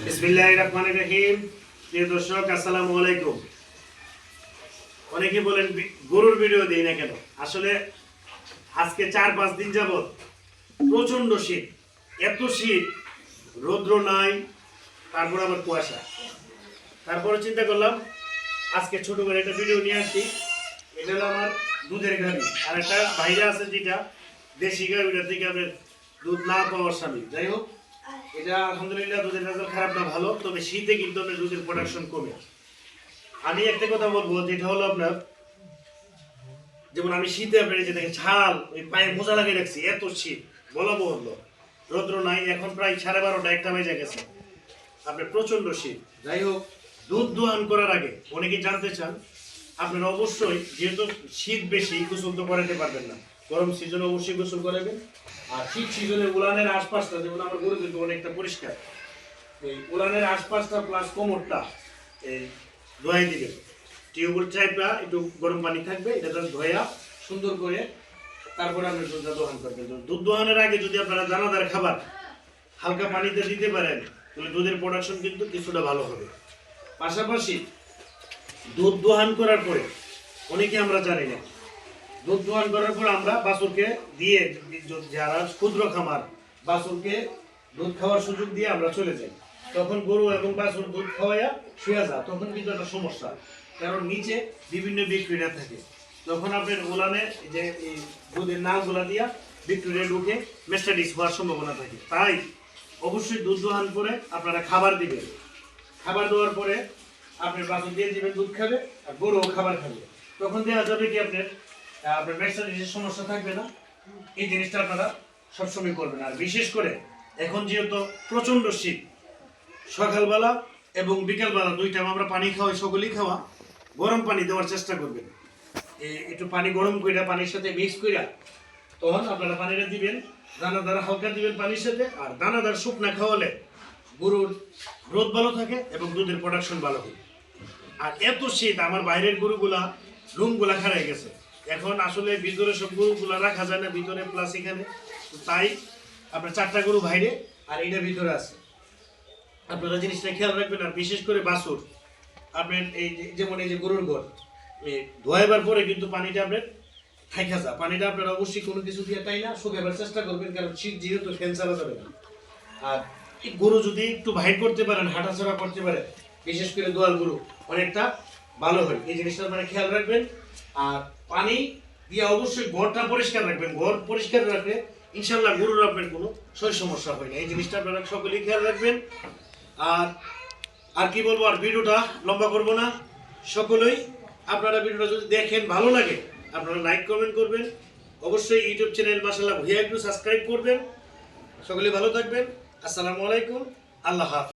বিসমিল্লাহির রহমানির রহিম। প্রিয় দর্শক, আসসালামু আলাইকুম। অনেকে বলেন গরুর ভিডিও দেই না কেন। আসলে আজকে 4-5 দিন যাবত প্রচন্ড শীত, এত শীত, রৌদ্র নাই, তারপর আবার কুয়াশা। তারপরে চিন্তা করলাম আজকে ছোট করে একটা ভিডিও নিয়ে আসি। এটা হলো আমার দুধের গাভী, আর একটা বাইরে আছে যেটা দেশি গাভী, ওটা থেকে আপনার দুধ না পাওয়ার স্বামী। যাই হোক, এটা আলহামদুলিল্লাহ দুধের রেজাল্ট খারাপ না ভালো, তবে শীতে কিন্তু আপনার দুধের প্রোডাকশন কমে। আমি একটা কথা বলবো, যেটা হলো আপনার যেমন আমি শীতে আপনার যে দেখেন ছাল ওই পায়ে মোজা লাগিয়ে রাখছি, এত শীত বলা বললো, রৌদ্র নাই, এখন প্রায় 12:30 একটা বেজে গেছে, আপনার প্রচন্ড শীত। যাই হোক, দুধ দোয়ান করার আগে অনেকে জানতে চান, আপনারা অবশ্যই যেহেতু শীত বেশি গোসল তো করাতে পারবেন না, গরম সিজনে অবশ্যই গোসল করাবেন। আর শীত সিজনে উলানের আশপাশটা, যেমন আমার গরু কিন্তু অনেকটা পরিষ্কার, এই উলানের আশপাশটা প্লাস কোমরটা এই ধোয়াই দিবেন। টিউবওয়েল টাইপটা একটু গরম পানি থাকবে, এটা ধোয়া সুন্দর করে তারপরে আপনি দুধটা দোহান করবেন। দুধ দোহানের আগে যদি আপনারা দানাদার খাবার হালকা পানিতে দিতে পারেন, তাহলে দুধের প্রোডাকশন কিন্তু কিছুটা ভালো হবে। পাশাপাশি দুধ দোহান করার পরে অনেকে আমরা জানি না, দুধ দোহান করার পর আমরা বাছুরকে দিয়ে, যারা ক্ষুদ্র খামার, বাছুরকে দুধ খাওয়ার সুযোগ দিয়ে আমরা চলে যাই, তখন গরু এবং বাছুর দুধ খাওয়াইয়া শুয়ে যায়, তখন কিন্তু একটা সমস্যা, কারণ নিচে বিভিন্ন ব্যাকটেরিয়া থাকে। তখন আপনার ওলানে যে এই দুধের নামগুলা দিয়া ব্যাকটেরিয়া ঢুকে মেস্টাইটিস হওয়ার সম্ভাবনা থাকে। তাই অবশ্যই দুধ দোহান করে আপনারা খাবার দিবেন। খাবার দেওয়ার পরে আপনার বাছুর দিয়ে দিবেন, দুধ খাবে আর গরুও খাবার খাবে, তখন দেওয়া যাবে কি আপনার মেস্টাইটিসের সমস্যা থাকবে না। এই জিনিসটা আপনারা সবসময় করবেন। আর বিশেষ করে এখন যেহেতু প্রচন্ড শীত, সকালবেলা এবং বিকালবেলা দুই টাইম আমরা পানি খাওয়াই, সকলেই খাওয়া, গরম পানি দেওয়ার চেষ্টা করবেন। একটু পানি গরম করে পানির সাথে মিক্স করে তখন আপনারা পানিটা দিবেন, দানাদার হালকা দিবেন পানির সাথে। আর দানাদার শুকনা খাওয়ালে গরুর গ্রোথ ভালো থাকে এবং দুধের প্রোডাকশন ভালো হয়। আর এত শীত, আমার বাইরের গরুগুলা রুমগুলা খারাই গেছে, এখন আসলে ভিতরে সব গরুগুলা রাখা যায় না, ভিতরে প্লাস এখানে, তাই আপনার 4টা গরু বাইরে আর এইটা ভিতরে আছে। আপনারা জিনিসটা খেয়াল রাখবেন। আর বিশেষ করে বাছুর আপনার এই যেমন এই যে গরুর ঘর ধোয়াইবার পরে কিন্তু পানিটা আপনার থাইকা যায়, পানিটা আপনারা অবশ্যই কোনো কিছু দিয়ে তাই না শুকাবার চেষ্টা করবেন, কারণ শীত যেহেতু ফ্যান চালা যাবে না। আর এই গরু যদি একটু বাইর করতে পারেন, হাঁটাচড়া করতে পারে, বিশেষ করে দোয়াল গরু অনেকটা ভালো হয়। এই জিনিসটা আপনারা খেয়াল রাখবেন। আর পানি দিয়ে অবশ্যই ঘরটা পরিষ্কার রাখবেন, ঘর পরিষ্কার রাখলে ইনশাল্লাহ গরুর আপনার কোনো সমস্যা হয় না। এই জিনিসটা আপনারা সকলেই খেয়াল রাখবেন। আর কি বলবো, আর ভিডিওটা লম্বা করবো না, সকলেই আপনারা ভিডিওটা যদি দেখেন ভালো লাগে, আপনারা লাইক কমেন্ট করবেন, অবশ্যই ইউটিউব চ্যানেল মাশাআল্লাহ ভুইয়া একটু সাবস্ক্রাইব করবেন। সকলে ভালো থাকবেন। আসসালামু আলাইকুম, আল্লাহ হাফেজ।